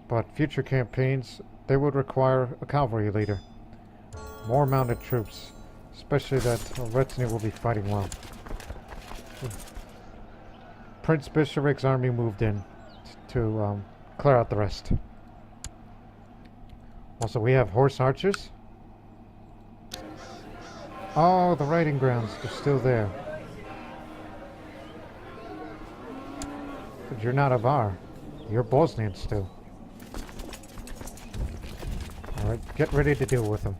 But future campaigns, they would require a cavalry leader. More mounted troops. Especially that retinue will be fighting well. Prince Bishopric's army moved in to clear out the rest. Also, we have horse archers. Oh, the riding grounds are still there. But you're not Avar. You're Bosnian still. Alright, get ready to deal with him.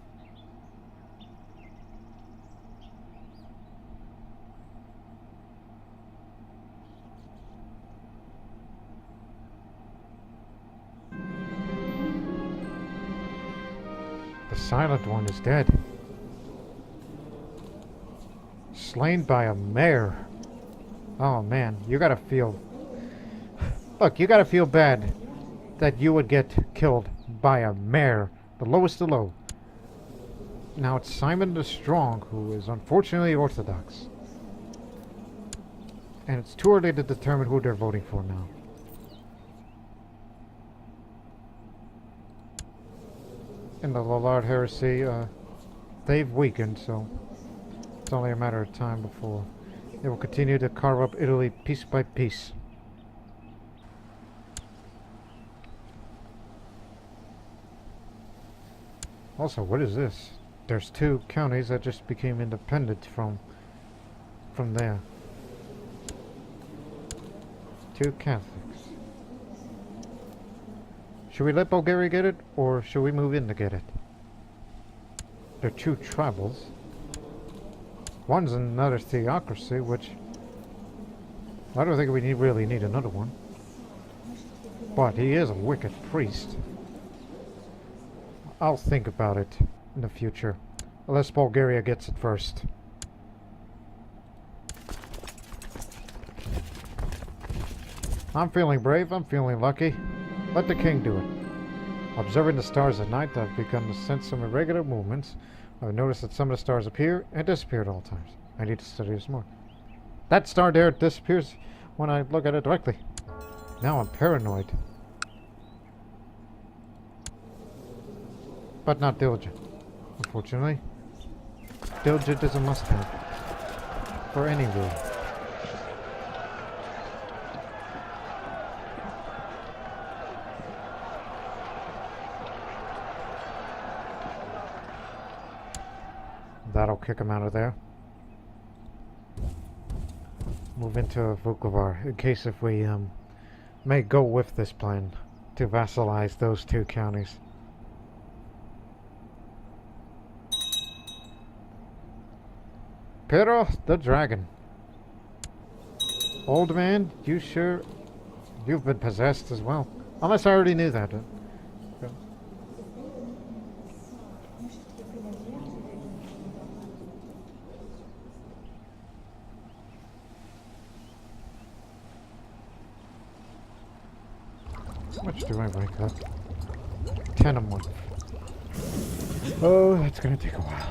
The silent one is dead. Slain by a mare. Oh man, you gotta feel... Look, you gotta feel bad that you would get killed by a mare. The lowest of low. Now it's Simon the Strong, who is unfortunately Orthodox. And it's too early to determine who they're voting for now. In the Lollard heresy, they've weakened, so it's only a matter of time before they will continue to carve up Italy piece by piece. Also, what is this? There's 2 counties that just became independent from there. 2 Catholics. Should we let Bulgaria get it, or should we move in to get it? They're 2 tribals. One's another theocracy, which I don't think we really need another one. But he is a wicked priest. I'll think about it in the future, unless Bulgaria gets it first. I'm feeling brave, I'm feeling lucky. Let the king do it. Observing the stars at night, I've begun to sense some irregular movements. I've noticed that some of the stars appear and disappear at all times. I need to study this more. That star there disappears when I look at it directly. Now I'm paranoid. But not diligent, unfortunately. Diligent is a must-have for any rule. That'll kick him out of there. Move into Vukovar in case if we may go with this plan to vassalize those 2 counties. Pero the dragon. Old man, you sure you've been possessed as well? Unless I already knew that. How much do I rank up? 10 a month. Oh, that's gonna take a while.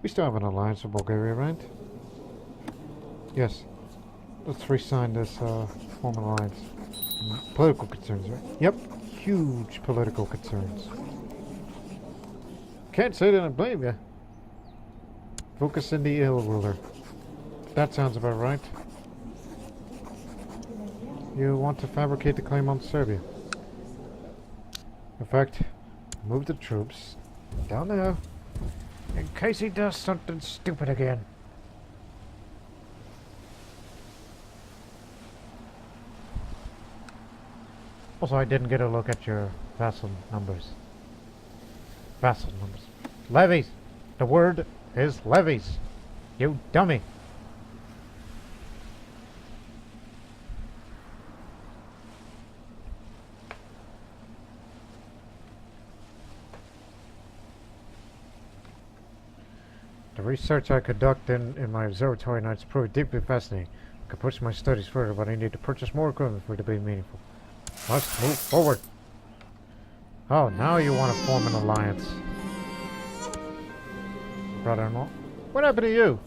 We still have an alliance with Bulgaria, right? Yes. Let's re-sign this form alliance. Political concerns, right? Yep. Huge political concerns. Can't say that I blame you. Focus in the ill ruler. That sounds about right. You want to fabricate the claim on Serbia. In fact, move the troops down there in case he does something stupid again. Also, I didn't get a look at your vassal numbers. Vassal numbers. Levies! The word is levies! You dummy! The research I conduct in my observatory nights proved deeply fascinating. I could push my studies further, but I need to purchase more equipment for it to be meaningful. Must move forward. Oh, now you want to form an alliance. Brother-in-law. What happened to you?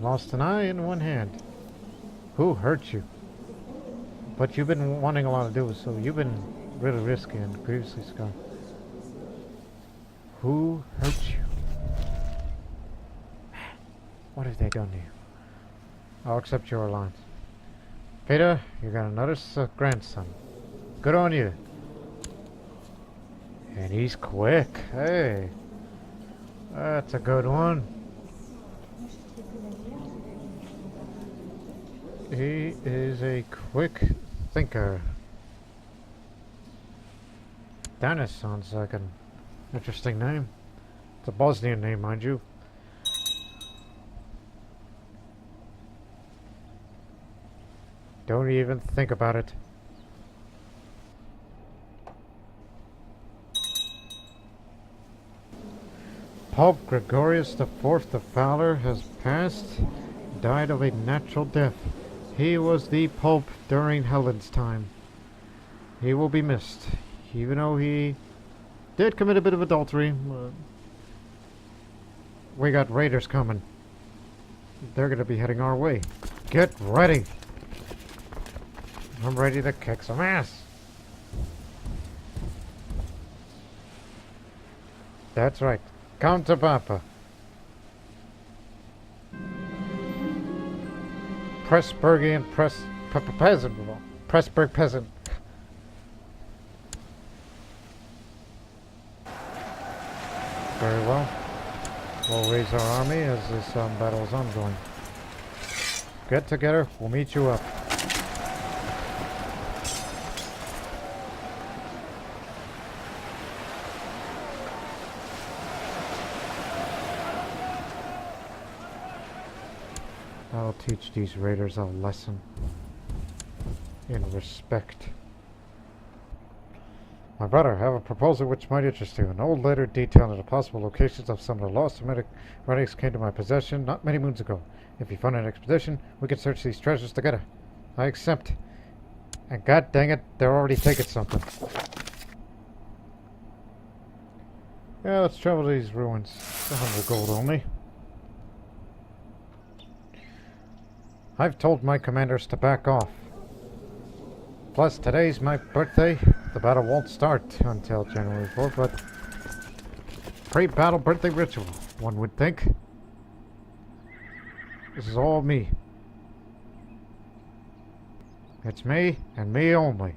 Lost an eye and one hand. Who hurt you? But you've been wanting a lot to do, so you've been really risky and previously scarred. Who hurt you? What have they done to you? I'll accept your alliance. Peter, you got another grandson. Good on you. And he's quick. Hey. That's a good one. He is a quick thinker. Dennis sounds like an interesting name. It's a Bosnian name, mind you. Don't even think about it. Pope Gregorius IV the Fowler has passed, died of a natural death. He was the Pope during Helen's time. He will be missed, even though he did commit a bit of adultery. We got raiders coming. They're going to be heading our way. Get ready. I'm ready to kick some ass. That's right. Count to Papa. Pressburgian peasant. Pressburg peasant. Very well. We'll raise our army as this battle is ongoing. Get together. We'll meet you up. I'll teach these raiders a lesson in respect. My brother, I have a proposal which might interest you. An old letter detailing the possible locations of some of the lost Semitic writings came to my possession not many moons ago. If you fund an expedition, we can search these treasures together. I accept. And god dang it, they're already taking something. Yeah, let's travel to these ruins. 100 gold only. I've told my commanders to back off. Plus, today's my birthday. The battle won't start until January 4th, but pre-battle birthday ritual, one would think. This is all me. It's me and me only.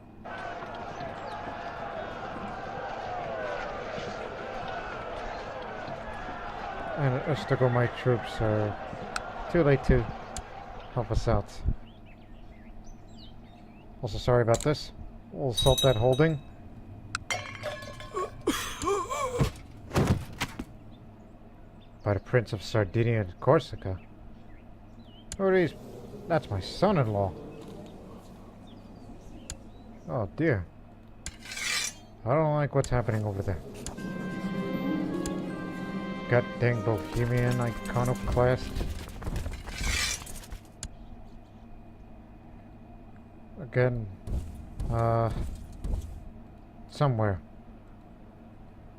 And Östergo, my troops are too late to help us out. Also sorry about this. We'll assault that holding. By the Prince of Sardinia and Corsica. Who are these? That's my son-in-law. Oh dear. I don't like what's happening over there. God dang Bohemian iconoclast. Again, somewhere.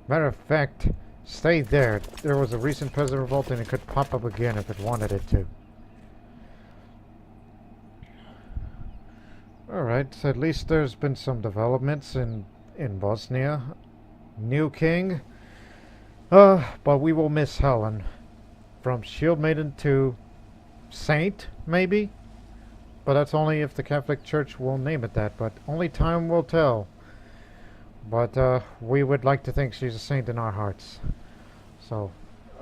Matter of fact, stay there. There was a recent peasant revolt and it could pop up again if it wanted it to. Alright, so at least there's been some developments in Bosnia. New king. But we will miss Helen. From Shieldmaiden to Saint, maybe? But that's only if the Catholic Church will name it that, but only time will tell. But we would like to think she's a saint in our hearts. So,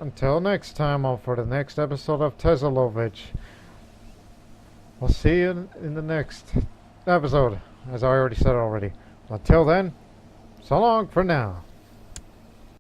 until next time, for the next episode of Tezalovic. We'll see you in the next episode, as I already said already. Until then, so long for now.